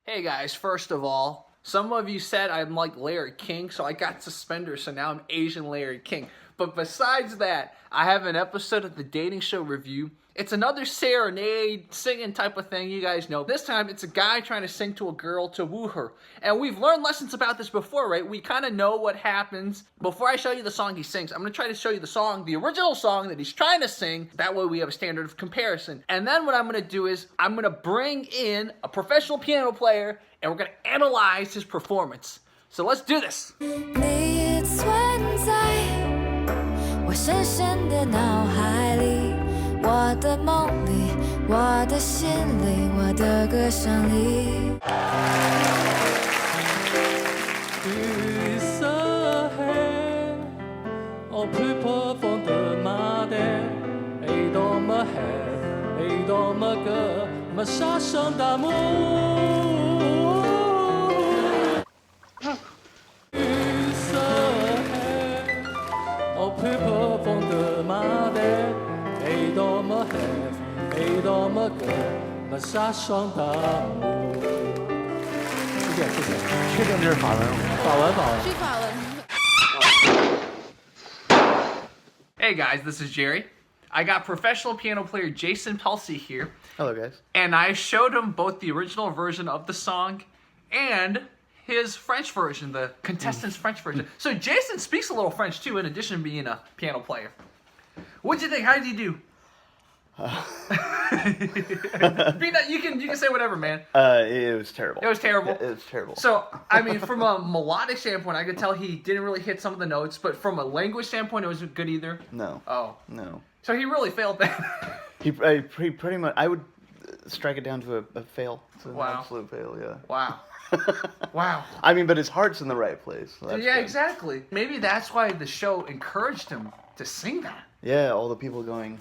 Hey guys, first of all, some of you said I'm like Larry King, so I got suspenders, so now I'm Asian Larry King. But besides that, I have an episode of the dating show review. It's another serenade, singing type of thing, you guys know. This time, it's a guy trying to sing to a girl to woo her. And we've learned lessons about this before, right? We kind of know what happens. Before I show you the song he sings, I'm going to try to show you the song, the original song that he's trying to sing. That way we have a standard of comparison. And then what I'm going to do is, I'm going to bring in a professional piano player, and we're going to analyze his performance. So let's do this. 你存在我深深的脑海里，我的梦里，我的心里，我的歌声里。绿色黑，我吹破风的马蹄，一朵么黑，一朵么歌，么杀声大幕。绿色黑，我吹破风的马蹄，一朵么黑，一朵么歌，么杀声大幕。谢谢谢谢。确定这是法文吗？法文。 Hey guys, this is Jerry. I got professional piano player Jason Pelsey here. Hello, guys. And I showed him both the original version of the song and his French version, the Contestant's French version. So Jason speaks a little French too, in addition to being a piano player. What'd you think? How did he do? You can say whatever, man. It was terrible. It was terrible. Yeah, it was terrible. So, I mean, from a melodic standpoint, I could tell he didn't really hit some of the notes, but from a language standpoint, it wasn't good either. No. Oh. No. So he really failed that. He pretty much. I would strike it down to a fail. It's an Wow. absolute fail. Yeah. Wow. Wow. I mean, but his heart's in the right place. So that's Yeah, good. exactly. Maybe that's why the show encouraged him to sing that. Yeah, all the people going.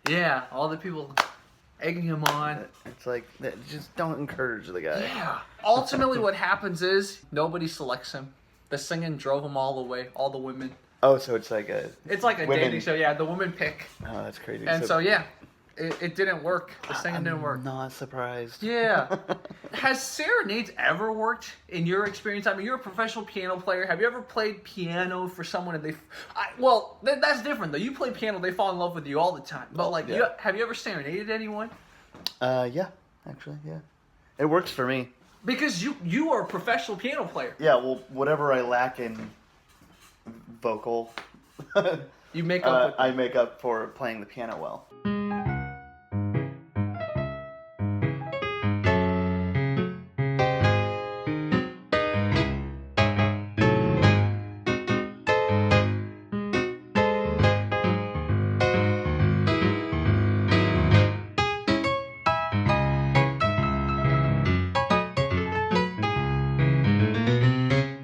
Yeah, all the people egging him on. It's like just don't encourage the guy. Yeah. Ultimately, what happens is nobody selects him. The singing drove him all the way, all the women. Oh, so it's like a. It's like a Women. dating show. Yeah, the women pick. Oh, that's crazy. And so yeah, it didn't work. The singing didn't work. I'm not surprised. Yeah. Has serenades ever worked in your experience? I mean, you're a professional piano player. Have you ever played piano for someone and that's different though. You play piano, they fall in love with you all the time. But like, Yeah. have you ever serenaded anyone? Yeah, actually, yeah. It works for me. Because you are a professional piano player. Yeah, well, whatever I lack in vocal, You make up. I make up for playing the piano well.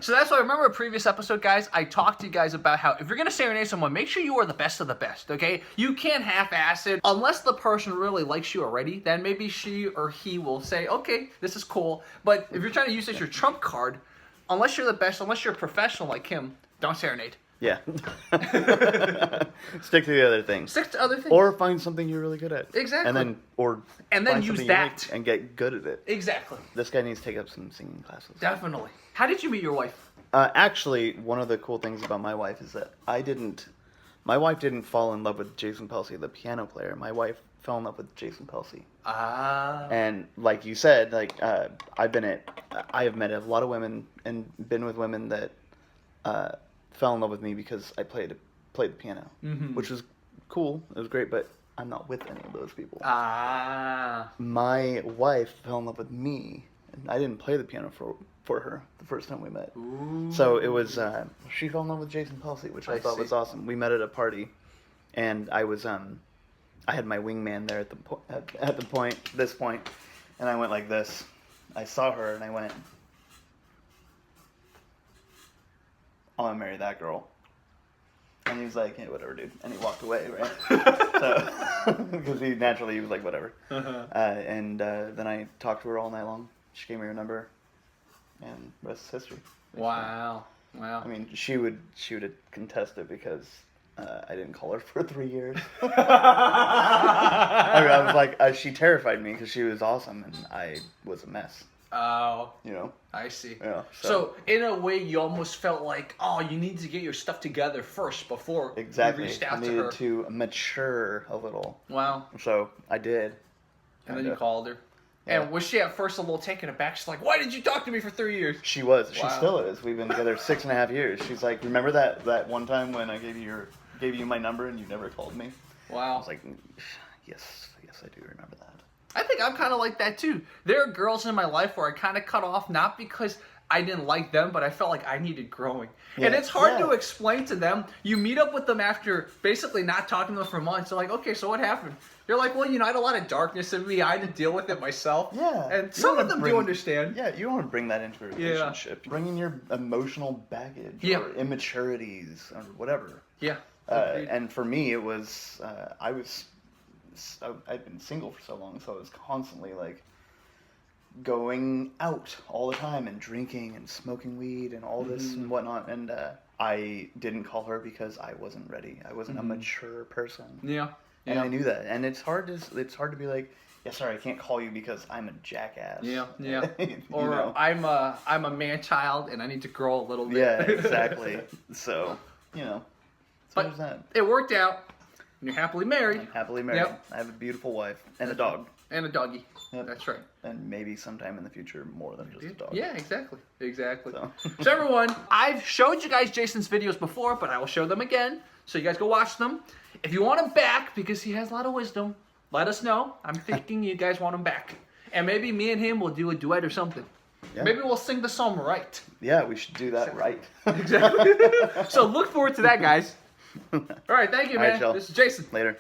So that's why I remember a previous episode, guys, I talked to you guys about how if you're going to serenade someone, make sure you are the best of the best, okay? You can't half-ass it. Unless the person really likes you already, then maybe she or he will say, okay, this is cool. But if you're trying to use this as your trump card, unless you're the best, unless you're a professional like him, don't serenade. Yeah. Stick to the other things. Stick to other things. Or find something you're really good at. Exactly. And then And then find use something you that. like and get good at it. Exactly. This guy needs to take up some singing classes. Definitely. How did you meet your wife? Actually, one of the cool things about my wife is that my wife didn't fall in love with Jason Pelsey, the piano player. My wife fell in love with Jason Pelsey. Ah. And like you said, like I have met a lot of women and been with women that fell in love with me because I played the piano, which was cool. It was great, but I'm not with any of those people. Ah. My wife fell in love with me, and I didn't play the piano for her the first time we met. Ooh. So it was she fell in love with Jason Pelsey, which I thought see. was awesome. We met at a party, and I was I had my wingman there at this point, and I went like this. I saw her and I went, I want to marry that girl. And he was like, yeah, whatever, dude. And he walked away, right? So, because he was like, whatever. And then I talked to her all night long. She gave me her number, and the rest is history. Wow. Wow. I mean, she would have contested because I didn't call her for 3 years. I was like, she terrified me because she was awesome, and I was a mess. Oh, You know. I see. Yeah. So in a way, you almost felt like, oh, you need to get your stuff together first before exactly. you reached I out to needed her. to mature a little. Wow. So I did. And then you called her. Yeah. And was she at first a little taken aback? She's like, why did you talk to me for 3 years? She was. She Wow. still is. We've been together 6.5 years. She's like, remember that one time when I gave you my number and you never called me? I Wow. was like, yes, I do remember that. I think I'm kind of like that too. There are girls in my life where I kind of cut off, not because I didn't like them, but I felt like I needed growing. Yeah. And it's hard Yeah. to explain to them. You meet up with them after basically not talking to them for months. They're like, okay, so what happened? You're like, well, I had a lot of darkness in me. I had to deal with it myself. Yeah. And You some wanna of them bring- do understand. Yeah, you don't want to bring that into a relationship. Bringing your emotional baggage Yeah. or immaturities or whatever. Yeah. Agreed. And for me, it was, I'd been single for so long, so I was constantly like going out all the time and drinking and smoking weed and all this and whatnot. And I didn't call her because I wasn't ready. I wasn't a mature person. Yeah. And Yeah. I knew that. And it's hard to be like, yeah, sorry, I can't call you because I'm a jackass. Yeah, yeah. You Or know? I'm a man child and I need to grow a little bit. Yeah, exactly. So, so But there's that. it worked out. And you're happily married. I'm happily married. Yep. I have a beautiful wife and a dog. And a doggy. Yep. That's right. And maybe sometime in the future more than just a dog. Yeah, exactly. So. So everyone, I've showed you guys Jason's videos before, but I will show them again. So you guys go watch them. If you want him back, because he has a lot of wisdom, let us know. I'm thinking you guys want him back. And maybe me and him will do a duet or something. Yeah. Maybe we'll sing the song right. Yeah, we should do that right. Exactly. So look forward to that, guys. All right, thank you, All right, man. y'all. This is Jason. Later.